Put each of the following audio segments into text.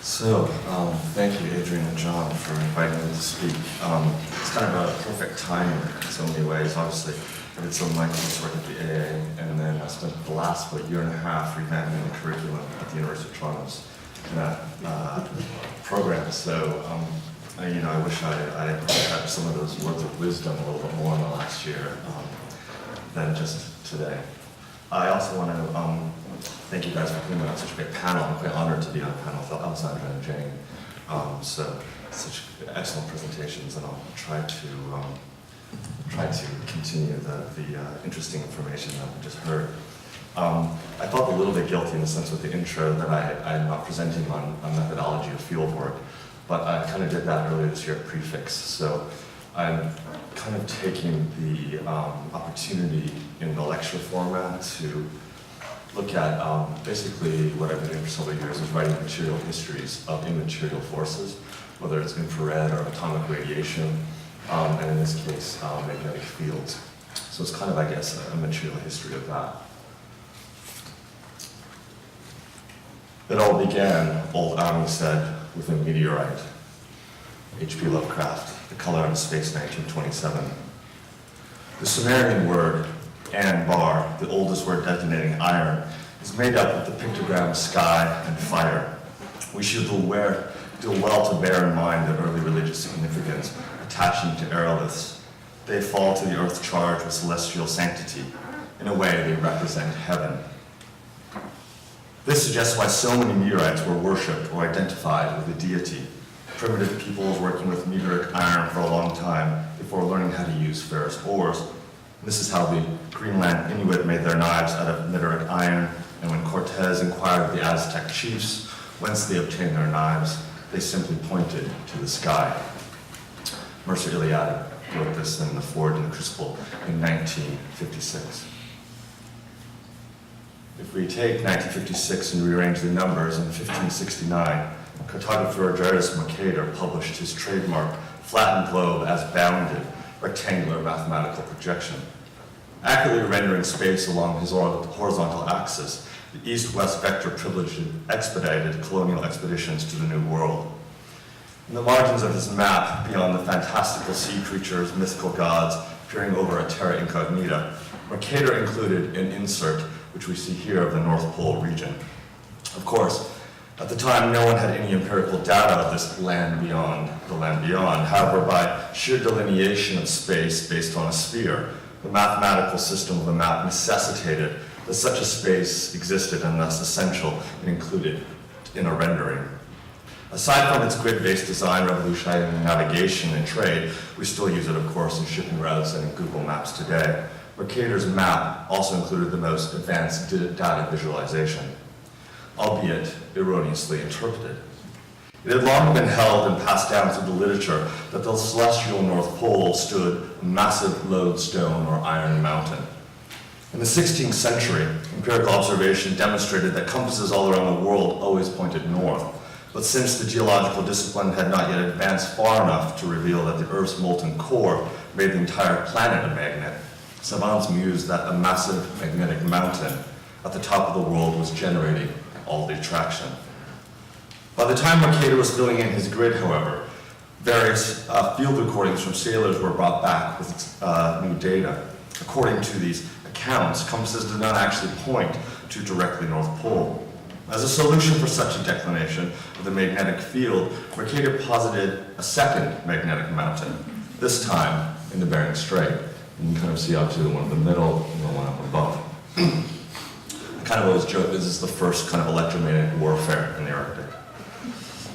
Thank you, Adrian and John, for inviting me to speak. It's kind of a perfect timing in so many ways. Obviously, I did some of my coursework at the AA, and then I spent the last year and a half revamping the curriculum at the University of Toronto's in that program. I wish I had some of those words of wisdom a little bit more in the last year than just today. I also want to thank you guys for putting on such a great panel. I'm quite honored to be on a panel with Alexandra and Jane. Such excellent presentations, and I'll try to continue the interesting information that we just heard. I felt a little bit guilty in the sense with the intro that I'm not presenting on a methodology of fieldwork, but I kind of did that earlier this year at Prefix. So I'm kind of taking the opportunity in the lecture format to look at basically what I've been doing for several years is writing material histories of immaterial forces, whether it's infrared or atomic radiation, and in this case, magnetic fields. So it's kind of, I guess, a material history of that. It all began, old Army said, with a meteorite. H.P. Lovecraft, The Color of Space, 1927. The Sumerian word, An-bar, the oldest word designating iron, is made up of the pictogram sky and fire. We should do well to bear in mind the early religious significance attaching to aeroliths. They fall to the earth charged with celestial sanctity. In a way, they represent heaven. This suggests why so many meteorites were worshipped or identified with a deity. Primitive peoples working with meteoric iron for a long time before learning how to use ferrous ores. This is how the Greenland Inuit made their knives out of meteoric iron, and when Cortez inquired of the Aztec chiefs whence they obtained their knives, they simply pointed to the sky. Mircea Eliade wrote this in The Forge and the Crucible in 1956. If we take 1956 and rearrange the numbers, in 1569, cartographer Gerardus Mercator published his trademark flattened globe as bounded rectangular mathematical projection, accurately rendering space along his horizontal axis. The east-west vector privileged expedited colonial expeditions to the New World. In the margins of his map, beyond the fantastical sea creatures, mythical gods peering over a terra incognita, Mercator included an insert, which we see here, of the North Pole region. Of course, at the time, no one had any empirical data of this land beyond the land beyond. However, by sheer delineation of space based on a sphere, the mathematical system of the map necessitated that such a space existed and thus essential and included in a rendering. Aside from its grid-based design revolutionizing navigation and trade, we still use it, of course, in shipping routes and in Google Maps today. Mercator's map also included the most advanced data visualization, albeit erroneously interpreted. It had long been held and passed down through the literature that the celestial North Pole stood a massive lodestone or iron mountain. In the 16th century, empirical observation demonstrated that compasses all around the world always pointed north. But since the geological discipline had not yet advanced far enough to reveal that the Earth's molten core made the entire planet a magnet, savants mused that a massive magnetic mountain at the top of the world was generating all the attraction. By the time Mercator was filling in his grid, however, various field recordings from sailors were brought back with new data. According to these accounts, compasses did not actually point to directly North Pole. As a solution for such a declination of the magnetic field, Mercator posited a second magnetic mountain, this time in the Bering Strait. And you can kind of see obviously the one in the middle and the one up above. I kind of always joke this is the first kind of electromagnetic warfare in the Arctic.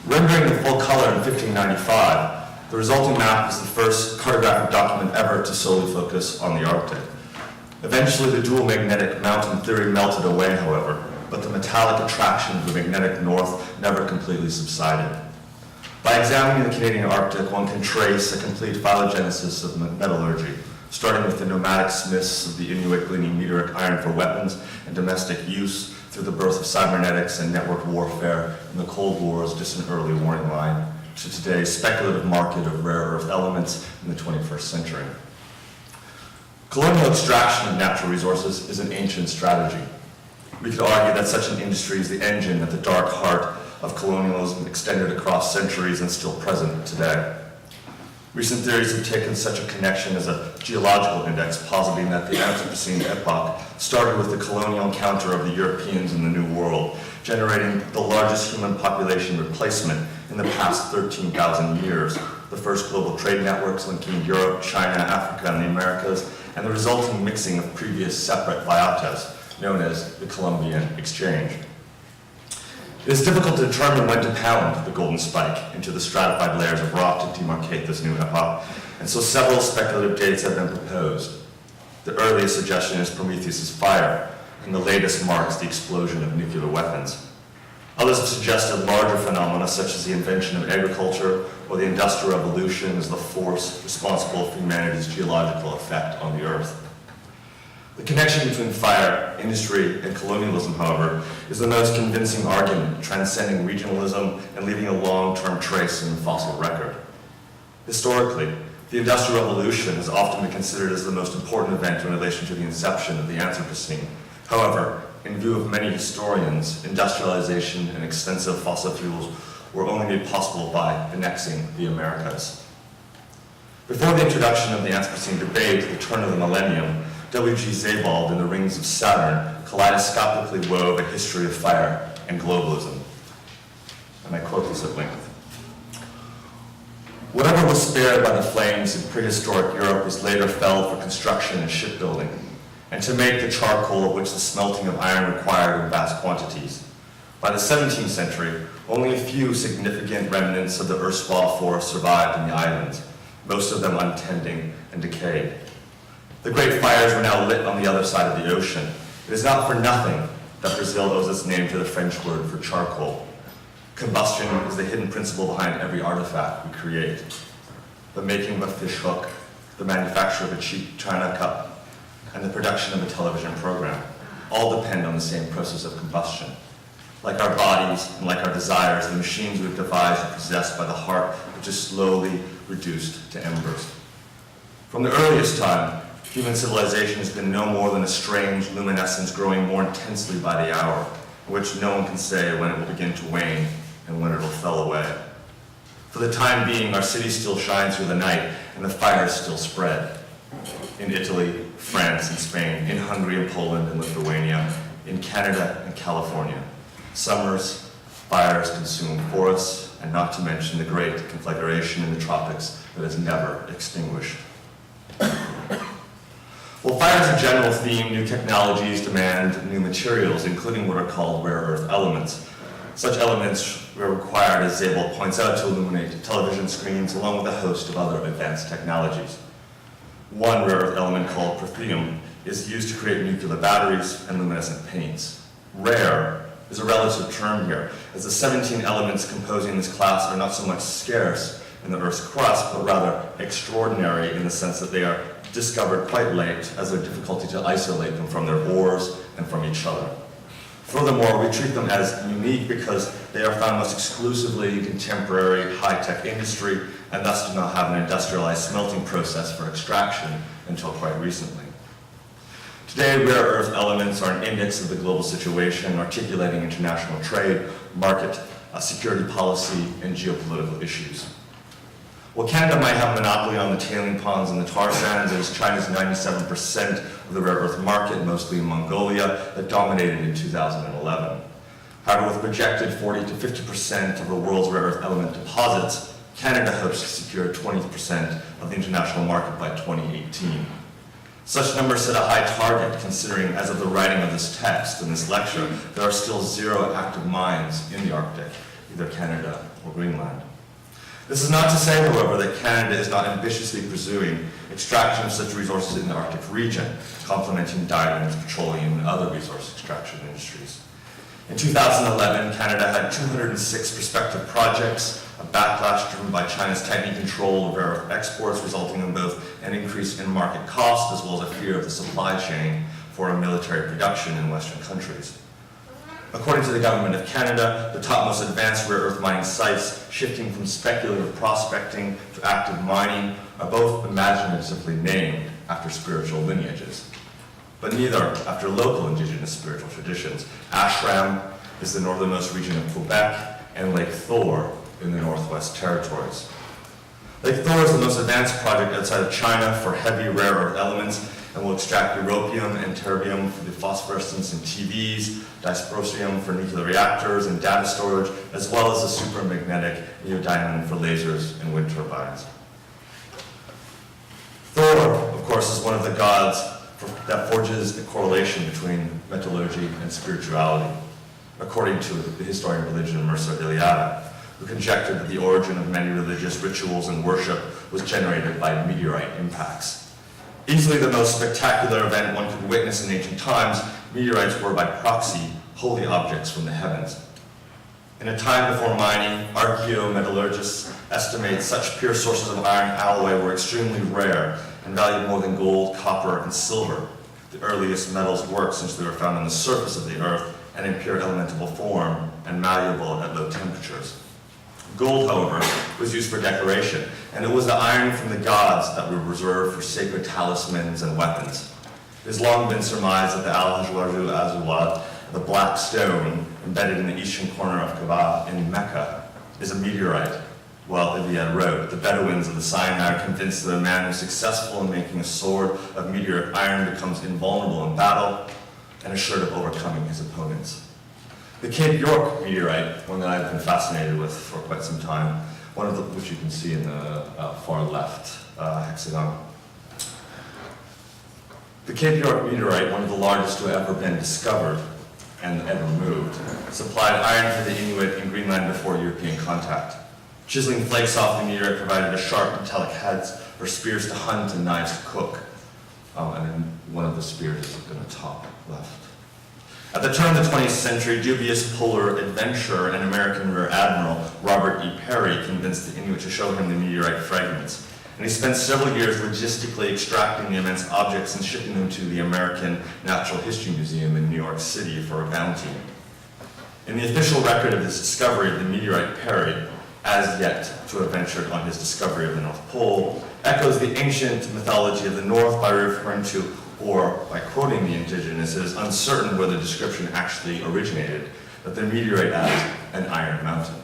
Rendering in full color in 1595, the resulting map is the first cartographic document ever to solely focus on the Arctic. Eventually, the dual magnetic mountain theory melted away, however, but the metallic attraction of the magnetic north never completely subsided. By examining the Canadian Arctic, one can trace a complete phylogenesis of metallurgy, starting with the nomadic smiths of the Inuit gleaning meteoric iron for weapons and domestic use, through the birth of cybernetics and network warfare in the Cold War's distant early warning line, to today's speculative market of rare earth elements in the 21st century. Colonial extraction of natural resources is an ancient strategy. We could argue that such an industry is the engine at the dark heart of colonialism extended across centuries and still present today. Recent theories have taken such a connection as a geological index, positing that the Anthropocene epoch started with the colonial encounter of the Europeans in the New World, generating the largest human population replacement in the past 13,000 years, the first global trade networks linking Europe, China, Africa, and the Americas, and the resulting mixing of previous separate biotas, known as the Columbian Exchange. It is difficult to determine when to pound the golden spike into the stratified layers of rock to demarcate this new epoch, and so several speculative dates have been proposed. The earliest suggestion is Prometheus's fire, and the latest marks the explosion of nuclear weapons. Others have suggested larger phenomena such as the invention of agriculture or the Industrial Revolution as the force responsible for humanity's geological effect on the Earth. The connection between fire, industry, and colonialism, however, is the most convincing argument, transcending regionalism and leaving a long-term trace in the fossil record. Historically, the Industrial Revolution has often been considered as the most important event in relation to the inception of the Anthropocene. However, in view of many historians, industrialization and extensive fossil fuels were only made possible by annexing the Americas. Before the introduction of the Anthropocene debate at the turn of the millennium, W.G. Sebald in The Rings of Saturn kaleidoscopically wove a history of fire and globalism. And I quote this at length. Whatever was spared by the flames in prehistoric Europe was later felled for construction and shipbuilding, and to make the charcoal of which the smelting of iron required in vast quantities. By the 17th century, only a few significant remnants of the erstwhile forest survived in the islands, most of them untending and decayed. The great fires were now lit on the other side of the ocean. It is not for nothing that Brazil owes its name to the French word for charcoal. Combustion is the hidden principle behind every artifact we create. The making of a fish hook, the manufacture of a cheap china cup, and the production of a television program all depend on the same process of combustion. Like our bodies and like our desires, the machines we've devised are possessed by the heart, which is slowly reduced to embers. From the earliest time, human civilization has been no more than a strange luminescence growing more intensely by the hour, in which no one can say when it will begin to wane and when it will fell away. For the time being, our city still shines through the night, and the fires still spread. In Italy, France, and Spain, in Hungary and Poland and Lithuania, in Canada and California. Summers, fires consume forests, and not to mention the great conflagration in the tropics that is never extinguished. Well, fire is a general theme. New technologies demand new materials, including what are called rare earth elements. Such elements were required, as Sebald points out, to illuminate television screens, along with a host of other advanced technologies. One rare earth element called perthenium is used to create nuclear batteries and luminescent paints. Rare is a relative term here, as the 17 elements composing this class are not so much scarce in the Earth's crust, but rather extraordinary in the sense that they are discovered quite late, as their difficulty to isolate them from their ores and from each other. Furthermore, we treat them as unique because they are found most exclusively in contemporary high-tech industry and thus do not have an industrialized smelting process for extraction until quite recently. Today, rare earth elements are an index of the global situation, articulating international trade, market, security policy, and geopolitical issues. While Canada might have a monopoly on the tailing ponds and the tar sands, it is China's 97% of the rare earth market, mostly in Mongolia, that dominated in 2011. However, with projected 40 to 50% of the world's rare earth element deposits, Canada hopes to secure 20% of the international market by 2018. Such numbers set a high target, considering, as of the writing of this text and this lecture, there are still 0 active mines in the Arctic, either Canada or Greenland. This is not to say, however, that Canada is not ambitiously pursuing extraction of such resources in the Arctic region, complementing diamonds, petroleum, and other resource extraction industries. In 2011, Canada had 206 prospective projects, a backlash driven by China's tightening control of rare earth exports, resulting in both an increase in market cost as well as a fear of the supply chain for military production in Western countries. According to the Government of Canada, the top most advanced rare earth mining sites, shifting from speculative prospecting to active mining, are both imaginatively named after spiritual lineages. but neither after local indigenous spiritual traditions. Ashram is the northernmost region of Quebec, and Lake Thor in the Northwest Territories. Lake Thor is the most advanced project outside of China for heavy rare earth elements and will extract europium and terbium for the phosphorescence in TVs, dysprosium for nuclear reactors and data storage, as well as the supermagnetic neodymium for lasers and wind turbines. Thor, of course, is one of the gods that forges the correlation between metallurgy and spirituality, according to the historian of religion Mircea Eliade, who conjectured that the origin of many religious rituals and worship was generated by meteorite impacts. Easily the most spectacular event one could witness in ancient times, meteorites were by proxy holy objects from the heavens. In a time before mining, archaeometallurgists estimate such pure sources of iron alloy were extremely rare and valued more than gold, copper, and silver, the earliest metals worked since they were found on the surface of the earth and in pure elemental form and malleable at low temperatures. Gold, however, was used for decoration, and it was the iron from the gods that were reserved for sacred talismans and weapons. It has long been surmised that the Al-Hajwaju Azawad, the black stone embedded in the eastern corner of Kaaba in Mecca, is a meteorite. Well, Eliade wrote, the Bedouins of the Sinai are convinced that a man who is successful in making a sword of meteoric iron becomes invulnerable in battle and assured of overcoming his opponents. The Cape York meteorite, one that I've been fascinated with for quite some time, one of the, which you can see in the far left hexagon. The Cape York meteorite, one of the largest to have ever been discovered and ever moved, supplied iron for the Inuit in Greenland before European contact. Chiseling flakes off the meteorite provided a sharp metallic heads or spears to hunt and knives to cook. And then one of the spears is in the top left. At the turn of the 20th century, dubious polar adventurer and American Rear Admiral Robert E. Peary convinced the Inuit to show him the meteorite fragments. And he spent several years logistically extracting the immense objects and shipping them to the American Natural History Museum in New York City for a bounty. In the official record of his discovery of the meteorite, Peary, as yet to have ventured on his discovery of the North Pole, echoes the ancient mythology of the North by referring to, or by quoting the indigenous, it is uncertain where the description actually originated, that the meteorite as an iron mountain.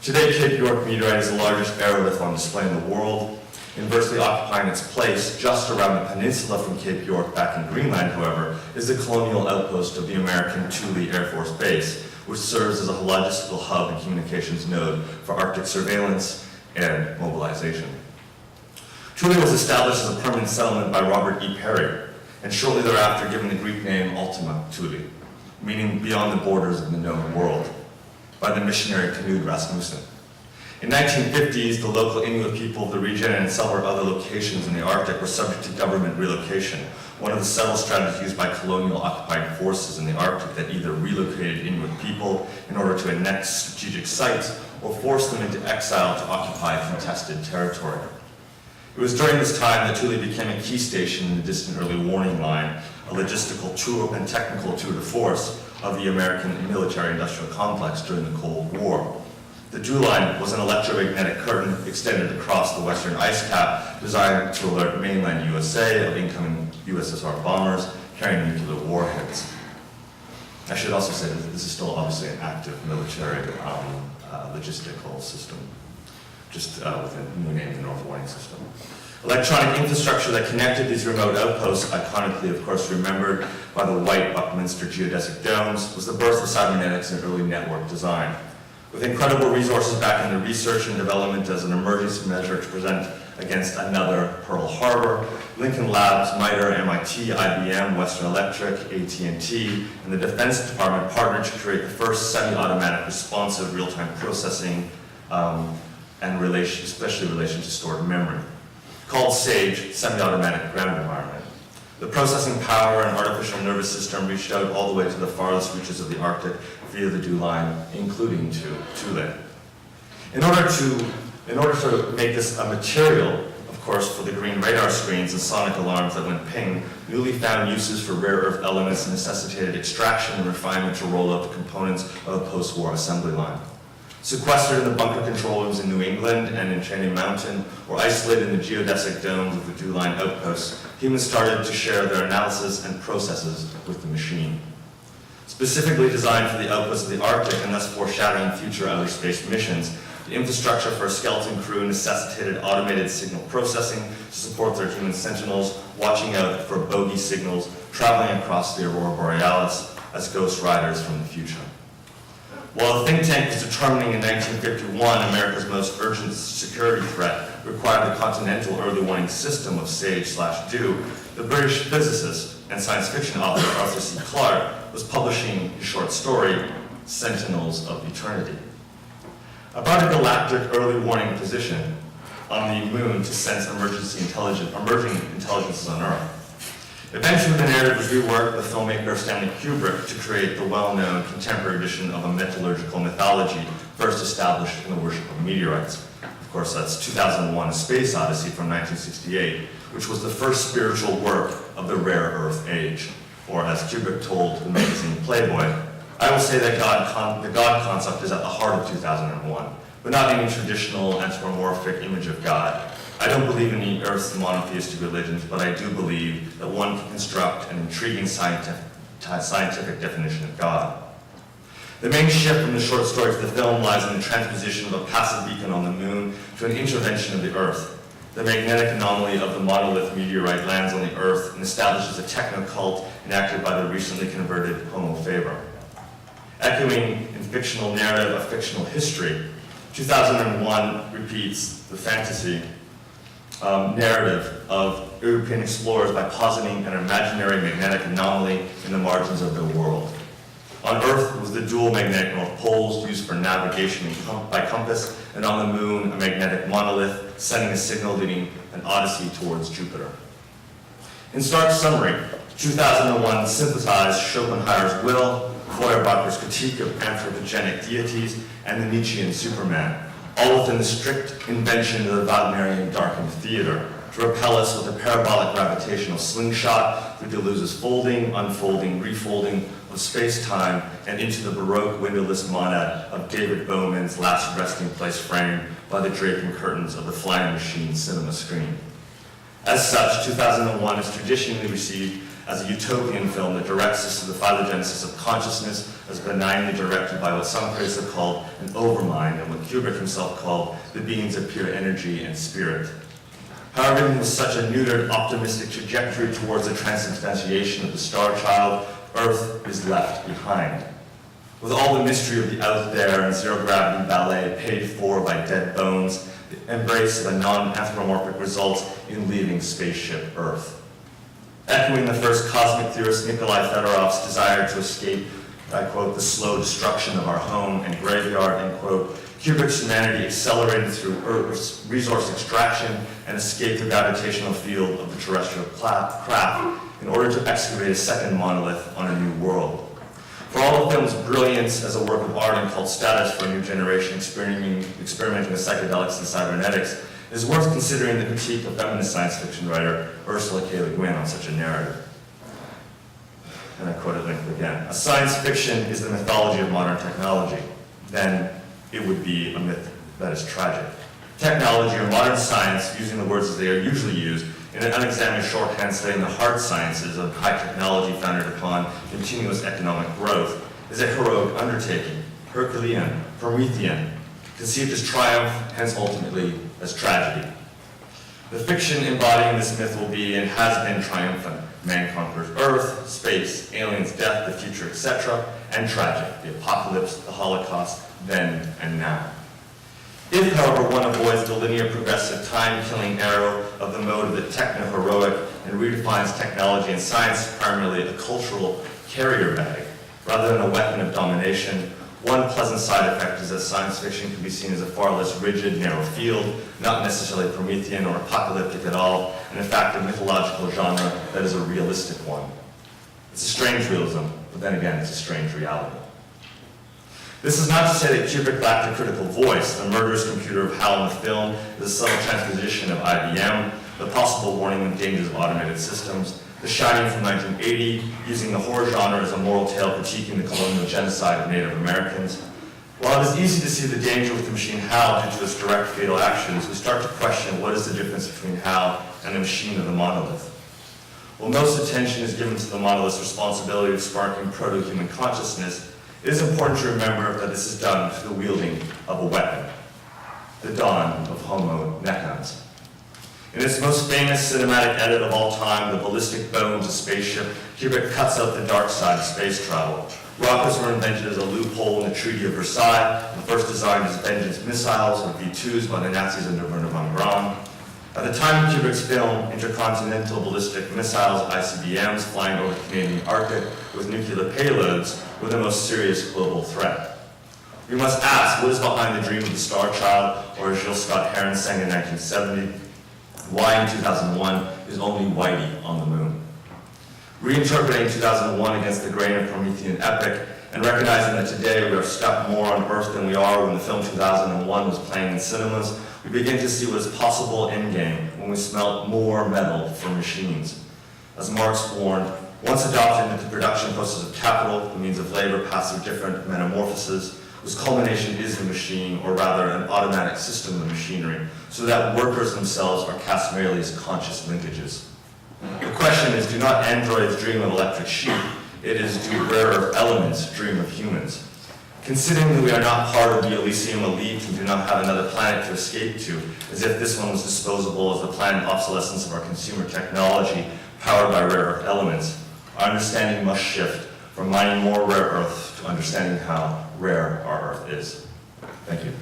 Today, Cape York meteorite is the largest aerolith on display in the world. Inversely occupying its place just around the peninsula from Cape York back in Greenland, however, is the colonial outpost of the American Thule Air Force Base, which serves as a logistical hub and communications node for Arctic surveillance and mobilization. Thule was established as a permanent settlement by Robert E. Peary, and shortly thereafter given the Greek name Ultima Thule, meaning beyond the borders of the known world, by the missionary Knud Rasmussen. In the 1950s, the local Inuit people of the region and several other locations in the Arctic were subject to government relocation, one of the several strategies used by colonial occupying forces in the Arctic that either relocated Inuit people in order to annex strategic sites or forced them into exile to occupy contested territory. It was during this time that Thule became a key station in the distant early warning line, a logistical tour and technical tour de force of the American military-industrial complex during the Cold War. The DEW line was an electromagnetic curtain extended across the western ice cap designed to alert mainland USA of incoming USSR bombers carrying nuclear warheads. I should also say that this is still obviously an active military logistical system, just with a new name, the North Warning System. Electronic infrastructure that connected these remote outposts, iconically of course remembered by the white Buckminster geodesic domes, was the birth of cybernetics and early network design. With incredible resources back into research and development as an emergency measure to present against another Pearl Harbor, Lincoln Labs, MITRE, MIT, IBM, Western Electric, AT&T, and the Defense Department partnered to create the first semi-automatic responsive real-time processing and especially in relation to stored memory, called SAGE, Semi-Automatic Ground Environment. The processing power and artificial nervous system reached out all the way to the farthest reaches of the Arctic via the DEW line, including to Thule. In order to make this a material, of course, for the green radar screens and sonic alarms that went ping, newly found uses for rare earth elements necessitated extraction and refinement to roll out the components of a post-war assembly line. Sequestered in the bunker control rooms in New England and in Cheyenne Mountain, or isolated in the geodesic domes of the Dew-Line outposts, humans started to share their analysis and processes with the machine. Specifically designed for the outposts of the Arctic and thus foreshadowing future outer space missions, the infrastructure for a skeleton crew necessitated automated signal processing to support their human sentinels, watching out for bogey signals traveling across the Aurora Borealis as ghost riders from the future. While the think tank was determining in 1951 America's most urgent security threat required the continental early warning system of SAGE/DEW, the British physicist and science fiction author Arthur C. Clarke was publishing his short story, Sentinels of Eternity, about a galactic early warning position on the moon to sense emerging intelligences on Earth. Eventually, the narrative was reworked by filmmaker Stanley Kubrick to create the well-known contemporary edition of a metallurgical mythology first established in the worship of meteorites. Of course, that's 2001: A Space Odyssey from 1968, which was the first spiritual work of the rare Earth age. Or as Kubrick told the magazine Playboy, I will say that the God concept is at the heart of 2001, but not any traditional anthropomorphic image of God. I don't believe in the Earth's monotheistic religions, but I do believe that one can construct an intriguing scientific definition of God. The main shift from the short story to the film lies in the transposition of a passive beacon on the moon to an intervention of the Earth. The magnetic anomaly of the monolith meteorite lands on the Earth and establishes a techno-cult enacted by the recently converted Homo Faber. Echoing in fictional narrative of fictional history, 2001 repeats the fantasy narrative of European explorers by positing an imaginary magnetic anomaly in the margins of their world. On Earth was the dual magnetic north poles used for navigation by compass, and on the moon a magnetic monolith sending a signal leading an odyssey towards Jupiter. In stark summary, 2001 synthesized Schopenhauer's will, Feuerbacher's critique of anthropogenic deities, and the Nietzschean Superman, all within the strict invention of the Wagnerian darkened theater, to repel us with a parabolic gravitational slingshot through Deleuze's folding, unfolding, refolding of space-time and into the Baroque windowless monad of David Bowman's last resting place framed by the draping curtains of the flying machine cinema screen. As such, 2001 is traditionally received as a utopian film that directs us to the phylogenesis of consciousness as benignly directed by what some critics have called an overmind and what Kubrick himself called the beings of pure energy and spirit. However, even with such a neutered, optimistic trajectory towards the transubstantiation of the star child, Earth is left behind. With all the mystery of the out there and zero-gravity ballet paid for by dead bones, the embrace of a non-anthropomorphic results in leaving spaceship Earth. Echoing the first cosmic theorist Nikolai Fedorov's desire to escape, I quote, the slow destruction of our home and graveyard, end quote, Kubrick's humanity accelerated through Earth's resource extraction and escaped the gravitational field of the terrestrial craft in order to excavate a second monolith on a new world. For all the film's brilliance as a work of art and cult status for a new generation experimenting with psychedelics and cybernetics, it is worth considering the critique of feminist science fiction writer Ursula K. Le Guin on such a narrative. And I quote it again. A science fiction is the mythology of modern technology. Then it would be a myth that is tragic. Technology or modern science, using the words as they are usually used, in an unexamined shorthand studying the hard sciences of high technology founded upon continuous economic growth, is a heroic undertaking, Herculean, Promethean, conceived as triumph, hence ultimately as tragedy. The fiction embodying this myth will be and has been triumphant. Man conquers Earth, space, aliens, death, the future, etc., and tragic, the apocalypse, the Holocaust, then and now. If, however, one avoids the linear progressive time-killing arrow of the mode of the techno-heroic and redefines technology and science primarily a cultural carrier bag, rather than a weapon of domination, one pleasant side effect is that science fiction can be seen as a far less rigid, narrow field, not necessarily Promethean or apocalyptic at all, and in fact a mythological genre that is a realistic one. It's a strange realism, but then again, it's a strange reality. This is not to say that Kubrick lacked a critical voice. The murderous computer of Hal in the film is a subtle transposition of IBM, the possible warning of dangers of automated systems, The Shining from 1980, using the horror genre as a moral tale critiquing the colonial genocide of Native Americans, While it is easy to see the danger with the machine HAL due to its direct fatal actions, we start to question what is the difference between HAL and the machine of the monolith. While most attention is given to the monolith's responsibility of sparking proto-human consciousness, it is important to remember that this is done through the wielding of a weapon, the dawn of Homo necans. In its most famous cinematic edit of all time, The Ballistic Bones, a Spaceship, Kubrick cuts out the dark side of space travel. Rockets were invented as a loophole in the Treaty of Versailles, and first designed as vengeance missiles or V-2s by the Nazis under Werner von Braun. At the time of Kubrick's film, intercontinental ballistic missiles, ICBMs, flying over the Canadian Arctic with nuclear payloads were the most serious global threat. We must ask, what is behind the dream of the Star Child, or as Gilles Scott Heron sang in 1970, why in 2001 is only Whitey on the moon? Reinterpreting 2001 against the grain of Promethean epic, and recognizing that today we are stuck more on Earth than we are when the film 2001 was playing in cinemas, we begin to see what is possible in-game when we smelt more metal from machines. As Marx warned, once adopted into the production process of capital, the means of labor pass through different metamorphoses, whose culmination is the machine, or rather an automatic system of machinery, so that workers themselves are cast merely as conscious linkages. The question is, do not androids dream of electric sheep? It is, do rare earth elements dream of humans? Considering that we are not part of the Elysium elite and do not have another planet to escape to, as if this one was disposable as the planned obsolescence of our consumer technology powered by rare earth elements, our understanding must shift from mining more rare earth to understanding how rare our earth is. Thank you.